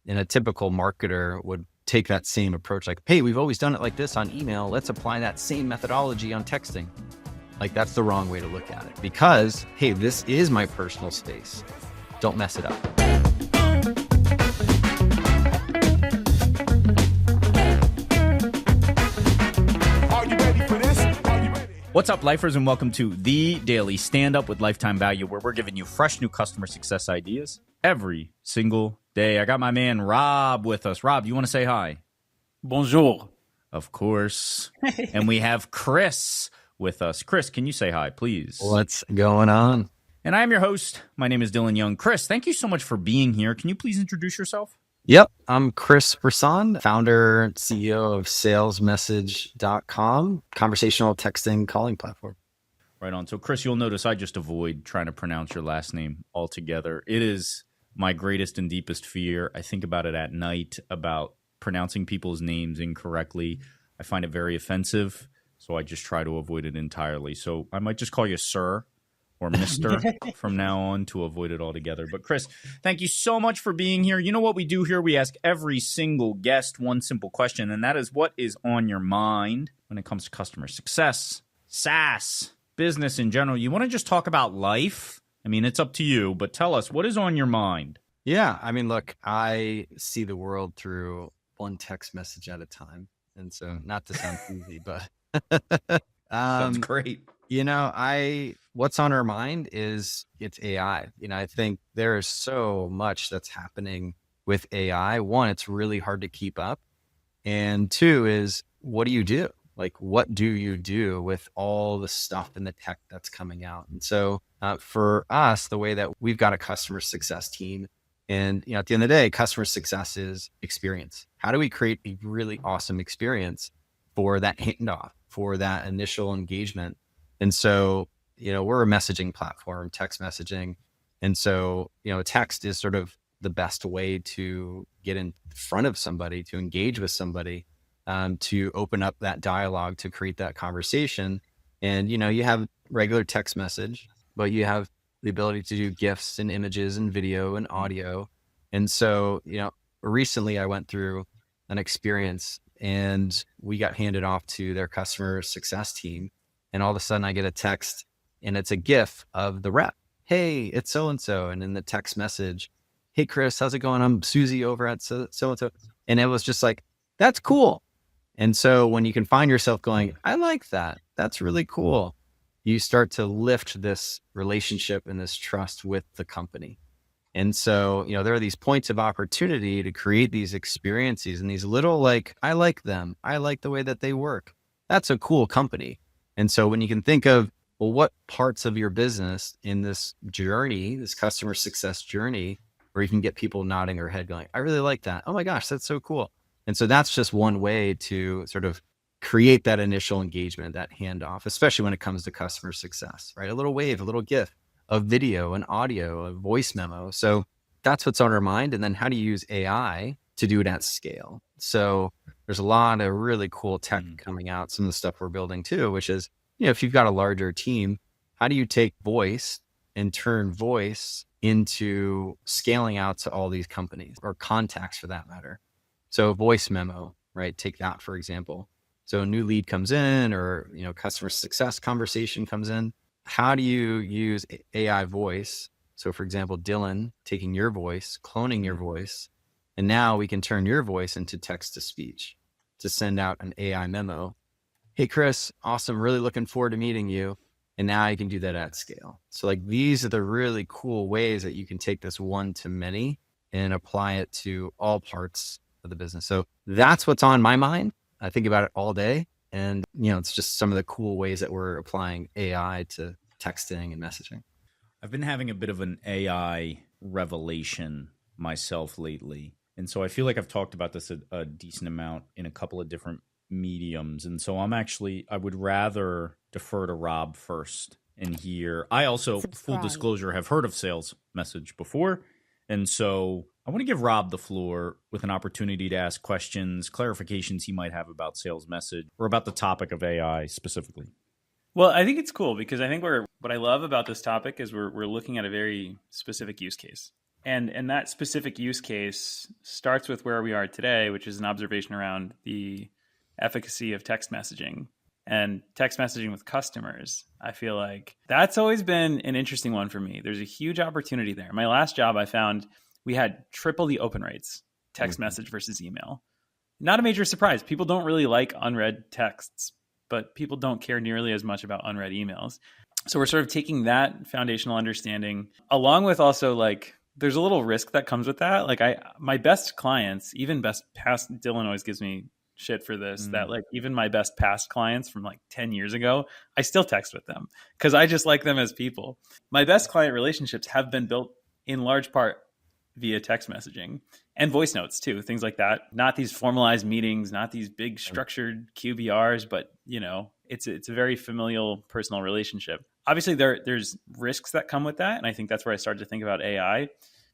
And a typical marketer would take that same approach, like, hey, we've always done it like this on email. Let's apply that same methodology on texting. Like, that's the wrong way to look at it because, hey, this is my personal space. Don't mess it up. What's up, lifers, and welcome to the Daily Stand-Up with Lifetime Value, where we're giving you fresh new customer success ideas every single day. I got my man Rob with us. Rob, you want to say hi? Bonjour. Of course. And we have Chris with us. Chris, can you say hi, please? What's going on? And I am your host. My name is Dylan Young. Chris, thank you so much for being here. Can you please introduce yourself? Yep. I'm Chris Brisson, founder, CEO of Salesmsg.com, conversational texting calling platform. Right on. So, Chris, you'll notice I just avoid trying to pronounce your last name altogether. It is my greatest and deepest fear. I think about it at night, about pronouncing people's names incorrectly. I find it very offensive, so I just try to avoid it entirely. So I might just call you Sir or Mr. from now on to avoid it altogether. But Chris, thank you so much for being here. You know what we do here? We ask every single guest one simple question, and that is, what is on your mind when it comes to customer success, SaaS, business in general? You want to just talk about life? I mean, it's up to you, but tell us, what is on your mind? Yeah. I mean, look, I see the world through one text message at a time. And so, not to sound easy, but Sounds great. You know, what's on our mind is it's AI. You know, I think there is so much that's happening with AI. One, it's really hard to keep up. And two is, what do you do? Like, what do you do with all the stuff in the tech that's coming out? And so for us, the way that we've got a customer success team, and, you know, at the end of the day, customer success is experience. How do we create a really awesome experience for that handoff, for that initial engagement? And so, you know, we're a messaging platform, text messaging. And so, you know, text is sort of the best way to get in front of somebody, to engage with somebody, to open up that dialogue, to create that conversation. And, you know, you have regular text message, but you have the ability to do GIFs and images and video and audio. And so, you know, recently I went through an experience and we got handed off to their customer success team. And all of a sudden I get a text and it's a GIF of the rep. Hey, it's so-and-so. And in the text message, hey, Chris, how's it going? I'm Susie over at so-and-so. And it was just like, that's cool. And so when you can find yourself going, I like that, that's really cool, you start to lift this relationship and this trust with the company. And so, you know, there are these points of opportunity to create these experiences and these little, like, I like them, I like the way that they work. That's a cool company. And so when you can think of, well, what parts of your business in this journey, this customer success journey, where you can get people nodding their head going, I really like that. Oh my gosh, that's so cool. And so that's just one way to sort of create that initial engagement, that handoff, especially when it comes to customer success, right? A little wave, a little GIF, a video, an audio, a voice memo. So that's what's on our mind. And then how do you use AI to do it at scale? So there's a lot of really cool tech coming out, some of the stuff we're building too, which is, you know, if you've got a larger team, how do you take voice and turn voice into scaling out to all these companies or contacts for that matter? So voice memo, right? Take that, for example. So a new lead comes in or, you know, customer success conversation comes in. How do you use AI voice? So for example, Dylan taking your voice, cloning your voice, and now we can turn your voice into text to speech to send out an AI memo. Hey, Chris, awesome. Really looking forward to meeting you. And now you can do that at scale. So like, these are the really cool ways that you can take this one to many and apply it to all parts of the business. So that's what's on my mind. I think about it all day. And, you know, it's just some of the cool ways that we're applying AI to texting and messaging. I've been having a bit of an AI revelation myself lately. And so I feel like I've talked about this a decent amount in a couple of different mediums. And so I would rather defer to Rob first and hear. I also, full disclosure, have heard of Salesmsg before. And so I want to give Rob the floor with an opportunity to ask questions, clarifications he might have about Salesmsg or about the topic of AI specifically. Well, I think it's cool because I think what I love about this topic is we're looking at a very specific use case. And that specific use case starts with where we are today, which is an observation around the efficacy of text messaging and text messaging with customers. I feel like that's always been an interesting one for me. There's a huge opportunity there. My last job, I found we had triple the open rates, text message versus email. Not a major surprise. People don't really like unread texts, but people don't care nearly as much about unread emails. So we're sort of taking that foundational understanding along with also like, there's a little risk that comes with that. Like my best clients, even best past, Dylan always gives me shit for this, that like even my best past clients from like 10 years ago, I still text with them because I just like them as people. My best client relationships have been built in large part via text messaging and voice notes too, things like that. Not these formalized meetings, not these big structured QBRs, but you know, it's a very familial personal relationship. Obviously there's risks that come with that. And I think that's where I started to think about AI.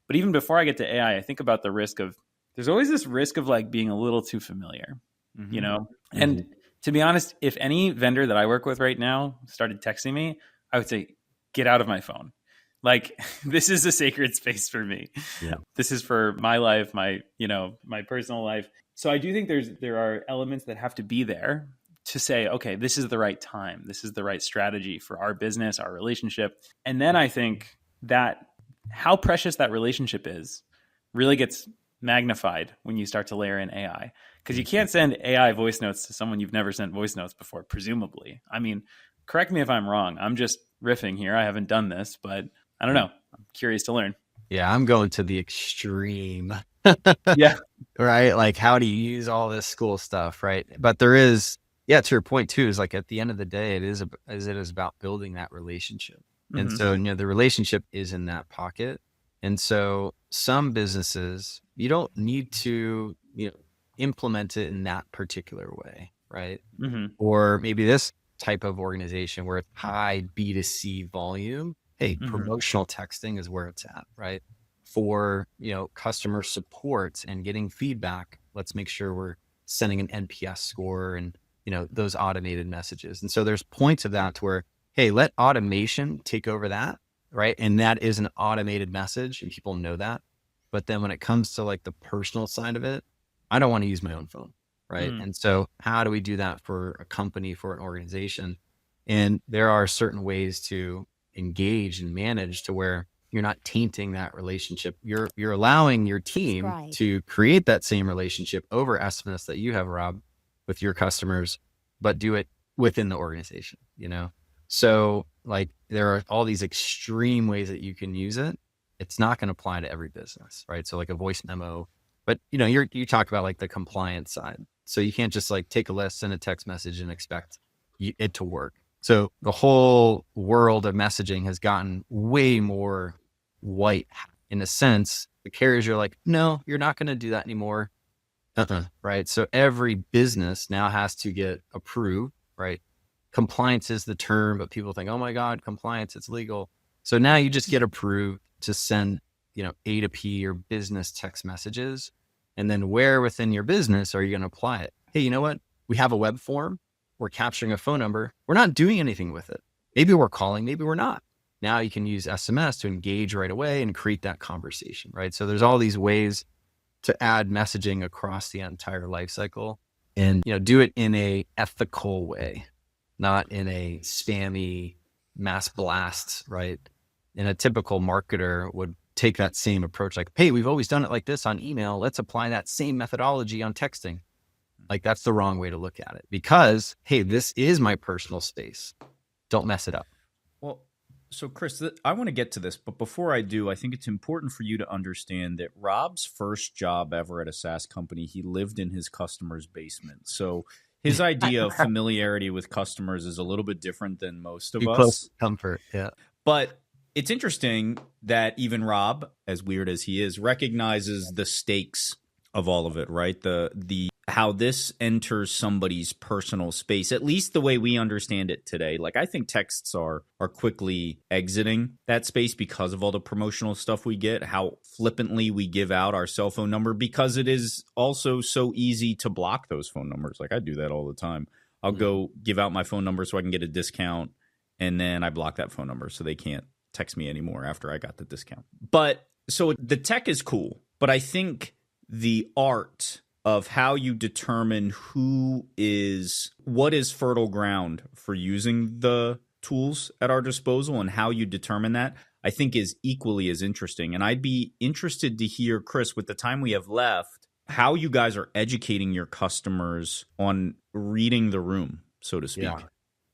But even before I get to AI, I think about the risk of, there's always this risk of like being a little too familiar, you know? And to be honest, if any vendor that I work with right now started texting me, I would say, get out of my phone. Like, this is a sacred space for me. Yeah. This is for my life, my personal life. So I do think there are elements that have to be there to say, okay, this is the right time. This is the right strategy for our business, our relationship. And then I think that how precious that relationship is really gets magnified when you start to layer in AI. Because you can't send AI voice notes to someone you've never sent voice notes before, presumably. I mean, correct me if I'm wrong. I'm just riffing here. I haven't done this, but I don't know. I'm curious to learn. Yeah, I'm going to the extreme. Yeah. Right? Like, how do you use all this cool stuff, right? But there is, yeah, to your point too, is like at the end of the day, it is about building that relationship. And so, the relationship is in that pocket. And so some businesses, you don't need to, implement it in that particular way, right? Or maybe this type of organization where it's high B2C volume, hey, promotional texting is where it's at, right? For, customer support and getting feedback, let's make sure we're sending an NPS score and, those automated messages. And so there's points of that to where, hey, let automation take over that, right? And that is an automated message and people know that. But then when it comes to like the personal side of it, I don't want to use my own phone, right? And so how do we do that for a company, for an organization? And there are certain ways to engage and manage to where you're not tainting that relationship. You're allowing your team to create that same relationship over SMS that you have, Rob, with your customers, but do it within the organization, So like there are all these extreme ways that you can use it. It's not going to apply to every business, right? So like a voice memo, but you talk about like the compliance side. So you can't just like take a list, send a text message and expect it to work. So the whole world of messaging has gotten way more white in a sense. The carriers are like, no, you're not going to do that anymore. Right. So every business now has to get approved, right? Compliance is the term, but people think, oh my God, compliance, it's legal. So now you just get approved to send, A to P or business text messages. And then where within your business are you going to apply it? Hey, you know what? We have a web form. We're capturing a phone number. We're not doing anything with it. Maybe we're calling, maybe we're not. Now you can use SMS to engage right away and create that conversation, right? So there's all these ways to add messaging across the entire life cycle and, do it in a ethical way, not in a spammy mass blast, right? And a typical marketer would take that same approach, like, hey, we've always done it like this on email. Let's apply that same methodology on texting. Like that's the wrong way to look at it because, hey, this is my personal space. Don't mess it up. Well, so Chris, I want to get to this, but before I do, I think it's important for you to understand that Rob's first job ever at a SaaS company, he lived in his customer's basement. So his idea of familiarity with customers is a little bit different than most of us. Close to comfort, yeah. But it's interesting that even Rob, as weird as he is, recognizes the stakes of all of it, right? The how this enters somebody's personal space, at least the way we understand it today. Like I think texts are quickly exiting that space because of all the promotional stuff we get, how flippantly we give out our cell phone number, because it is also so easy to block those phone numbers. Like I do that all the time. I'll go give out my phone number so I can get a discount, and then I block that phone number so they can't text me anymore after I got the discount. But So the tech is cool, but I think the art of how you determine what is fertile ground for using the tools at our disposal and how you determine that, I think is equally as interesting. And I'd be interested to hear, Chris, with the time we have left, how you guys are educating your customers on reading the room, so to speak.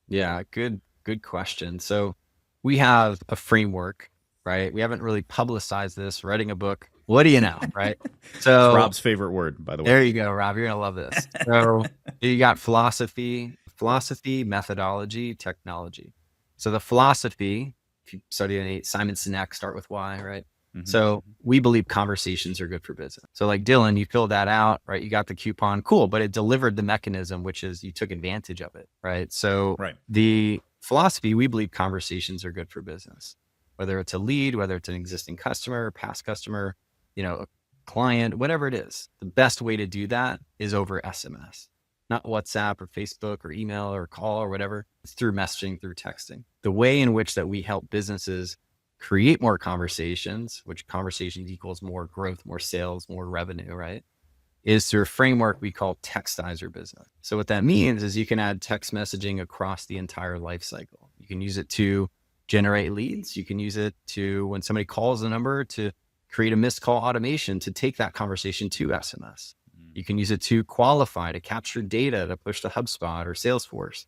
Yeah, good question. So we have a framework, right? We haven't really publicized this, writing a book. What do you know, right? So it's Rob's favorite word, by the way. There you go, Rob. You're going to love this. So you got philosophy, methodology, technology. So the philosophy, if you study Simon Sinek, start with why, right? Mm-hmm. So we believe conversations are good for business. So like Dylan, you filled that out, right? You got the coupon, cool, but it delivered the mechanism, which is you took advantage of it, right? So the philosophy, we believe conversations are good for business, whether it's a lead, whether it's an existing customer, past customer, a client, whatever it is. The best way to do that is over SMS, not WhatsApp or Facebook or email or call or whatever. It's through messaging, through texting. The way in which that we help businesses create more conversations, which conversations equals more growth, more sales, more revenue, right? Is through a framework we call textize your business. So what that means is you can add text messaging across the entire life cycle. You can use it to generate leads. You can use it to, when somebody calls the number, to create a missed call automation to take that conversation to SMS. You can use it to qualify, to capture data, to push to HubSpot or Salesforce,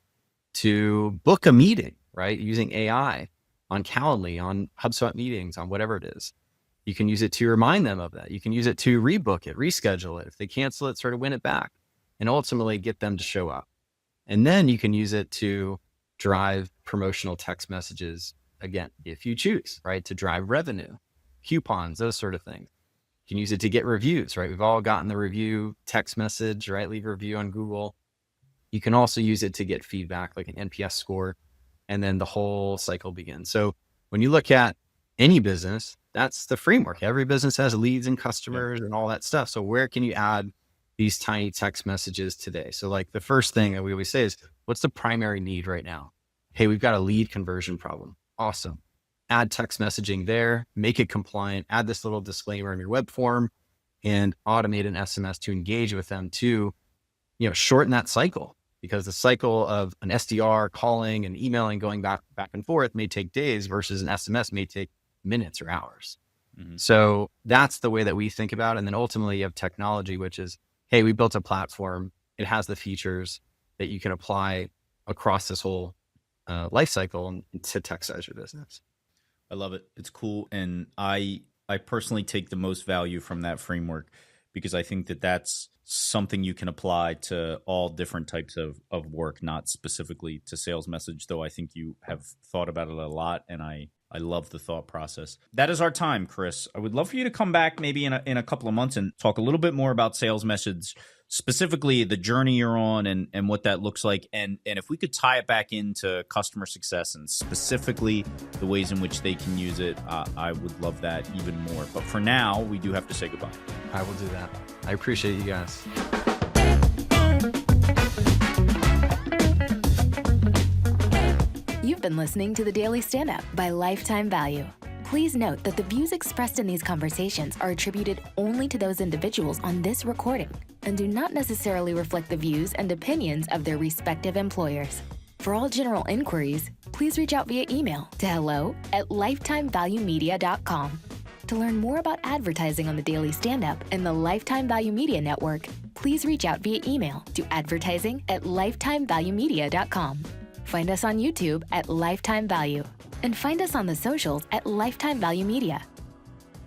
to book a meeting, right? Using AI on Calendly, on HubSpot meetings, on whatever it is. You can use it to remind them of that. You can use it to rebook it, reschedule it. If they cancel it, sort of win it back and ultimately get them to show up. And then you can use it to drive promotional text messages, again, if you choose, right? To drive revenue, coupons, those sort of things. You can use it to get reviews, right? We've all gotten the review text message, right? Leave a review on Google. You can also use it to get feedback, like an NPS score, and then the whole cycle begins. So when you look at any business, that's the framework. Every business has leads and customers and all that stuff. So where can you add these tiny text messages today? So like the first thing that we always say is, what's the primary need right now? Hey, we've got a lead conversion problem. Awesome. Add text messaging there, make it compliant, add this little disclaimer in your web form, and automate an SMS to engage with them to, shorten that cycle, because the cycle of an SDR calling and emailing, going back and forth may take days versus an SMS may take minutes or hours. Mm-hmm. So that's the way that we think about it. And then ultimately you have technology, which is, hey, we built a platform. It has the features that you can apply across this whole life cycle to textize your business. I love it. It's cool. And I personally take the most value from that framework because I think that that's something you can apply to all different types of work, not specifically to Salesmsg, though I think you have thought about it a lot. And I love the thought process. That is our time, Chris. I would love for you to come back maybe in a couple of months and talk a little bit more about Salesmsg, specifically the journey you're on and what that looks like. And if we could tie it back into customer success and specifically the ways in which they can use it, I would love that even more. But for now, we do have to say goodbye. I will do that. I appreciate you guys. You've been listening to the Daily Stand-Up by Lifetime Value. Please note that the views expressed in these conversations are attributed only to those individuals on this recording and do not necessarily reflect the views and opinions of their respective employers. For all general inquiries, please reach out via email to hello@lifetimevaluemedia.com. To learn more about advertising on the Daily Stand-Up and the Lifetime Value Media Network, please reach out via email to advertising@lifetimevaluemedia.com. Find us on YouTube at Lifetime Value and find us on the socials at Lifetime Value Media.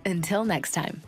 Until next time.